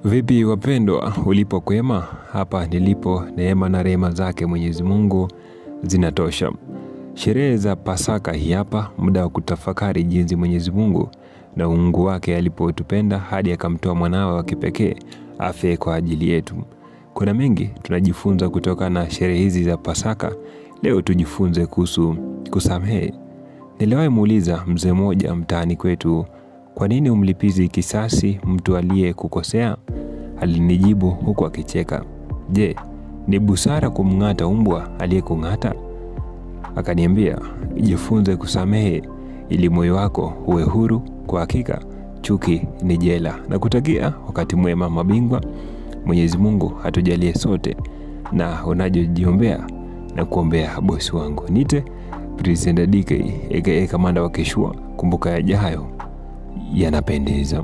Vipi wapendwa, ulipo kwema? Hapa nilipo, neema na rehema zake Mwenyezi Mungu zinatosha. Sherehe za Pasaka hii hapa, muda wa kutafakari jinsi Mwenyezi Mungu na uungu wake alipotupenda hadi akamtoa mwanawe wa kipekee afe kwa ajili yetu. Kuna mengi tunajifunza kutoka na sherehe hizi za Pasaka. Leo tujifunze kuhusu kusamehe. Niliwahi muuliza mzee mmoja mtaani kwetu, kwa nini umlipizi kisasi mtu aliyekukosea? Alinijibu huku akicheka, je, ni busara kumng'ata mbwa aliyekung'ata? Akaniambia, jifunze kusamehe ili moyo wako uwe huru. Kwa hakika chuki ni jela. Na kutakia wakati mwema mabingwa. Mwenyezi Mungu atujalie sote, na unajojiombea na kuombea bosi wangu. Nite Presenter DK aka Kamanda wa Kishua. Kumbuka yajayo yanapendeza.